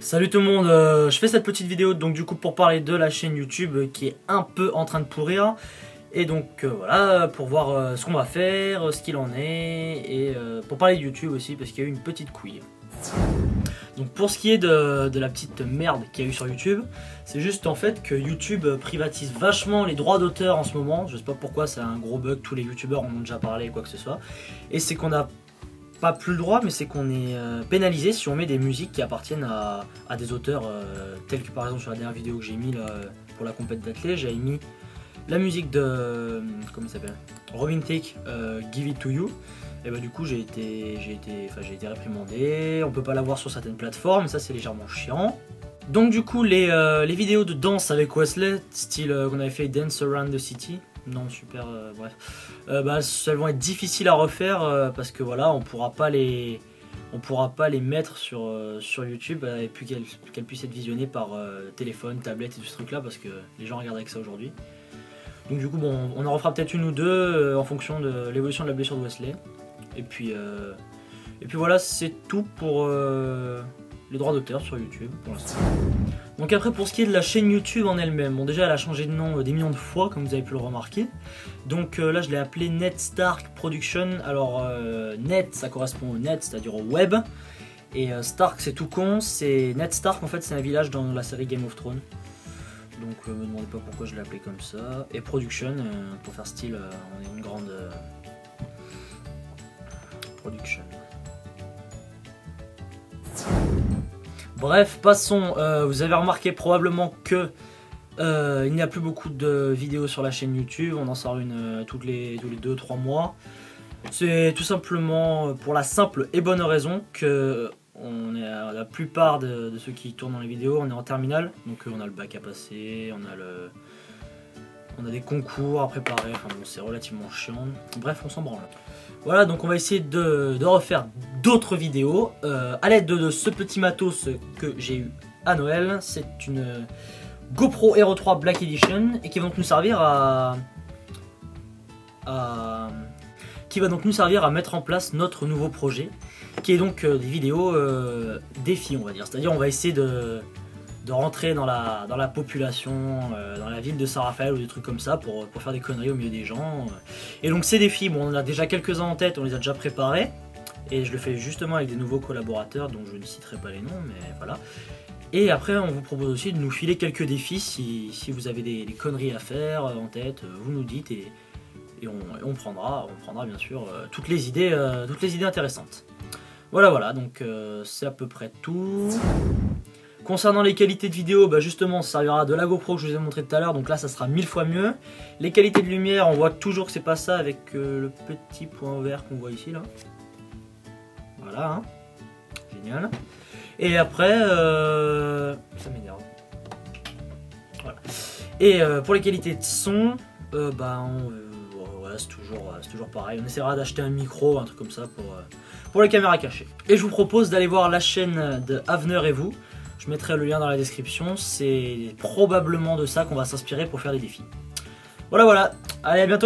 Salut tout le monde, je fais cette petite vidéo donc du coup pour parler de la chaîne YouTube qui est un peu en train de pourrir. Et donc voilà, pour voir ce qu'on va faire, ce qu'il en est, et pour parler de YouTube aussi parce qu'il y a eu une petite couille. Donc pour ce qui est de la petite merde qu'il y a eu sur YouTube, c'est juste en fait que YouTube privatise vachement les droits d'auteur en ce moment. Je sais pas pourquoi, c'est un gros bug, tous les youtubeurs en ont déjà parlé, quoi que ce soit. Et c'est qu'on a pas plus le droit, mais c'est qu'on est pénalisé si on met des musiques qui appartiennent à des auteurs tels que par exemple sur la dernière vidéo que j'ai mis là, pour la compète d'athlètes, j'avais mis la musique de comment il s'appelle, Robin Thicke, Give It To You. Et bah du coup j'ai été réprimandé, on peut pas l'avoir sur certaines plateformes, ça c'est légèrement chiant. Donc du coup les vidéos de danse avec Wesley, style qu'on avait fait Dance Around the City, non super bref, bah, elles vont être difficiles à refaire parce que voilà on pourra pas les mettre sur YouTube et puis qu'elles puissent être visionnées par téléphone, tablette et tout ce truc là parce que les gens regardent avec ça aujourd'hui. Donc du coup bon, on en refera peut-être une ou deux en fonction de l'évolution de la blessure de Wesley. Et puis voilà, c'est tout pour les droits d'auteur sur YouTube pour l'instant. Donc après pour ce qui est de la chaîne YouTube en elle-même, bon déjà elle a changé de nom des millions de fois comme vous avez pu le remarquer. Donc là je l'ai appelée Ned Stark Production. Alors Ned ça correspond au net, c'est-à-dire au web. Et Stark c'est tout con, c'est Ned Stark en fait c'est un village dans la série Game of Thrones. Donc me demandez pas pourquoi je l'ai appelé comme ça. Et Production, pour faire style, on est une grande production. Bref, passons. Vous avez remarqué probablement que il n'y a plus beaucoup de vidéos sur la chaîne YouTube. On en sort une tous les 2-3 mois. C'est tout simplement pour la simple et bonne raison que la plupart de ceux qui tournent dans les vidéos, on est en terminale. Donc on a le bac à passer, on a des concours à préparer. Enfin bon, c'est relativement chiant. Bref, on s'en branle. Voilà, donc on va essayer de refaire d'autres vidéos à l'aide de ce petit matos que j'ai eu à Noël. C'est une GoPro Hero 3 Black Edition et qui va donc nous servir à mettre en place notre nouveau projet, qui est donc des vidéos défis, on va dire. C'est-à-dire on va essayer de rentrer dans la population, dans la ville de Saint-Raphaël ou des trucs comme ça pour faire des conneries au milieu des gens. Et donc ces défis, bon, on en a déjà quelques-uns en tête, on les a déjà préparés. Et je le fais justement avec des nouveaux collaborateurs dont je ne citerai pas les noms, mais voilà. Et après on vous propose aussi de nous filer quelques défis si vous avez des conneries à faire en tête, vous nous dites et on prendra bien sûr toutes les idées intéressantes. Voilà, donc c'est à peu près tout. Concernant les qualités de vidéo, bah justement ça servira de la GoPro que je vous ai montré tout à l'heure, donc là ça sera 1000 fois mieux. Les qualités de lumière, on voit toujours que c'est pas ça avec le petit point vert qu'on voit ici là. Voilà, hein. Génial. Et après, ça m'énerve. Voilà. Et pour les qualités de son, voilà, c'est toujours pareil. On essaiera d'acheter un micro, un truc comme ça pour les caméras cachées. Et je vous propose d'aller voir la chaîne de Avner et vous. Je mettrai le lien dans la description. C'est probablement de ça qu'on va s'inspirer pour faire les défis. Voilà, allez, à bientôt.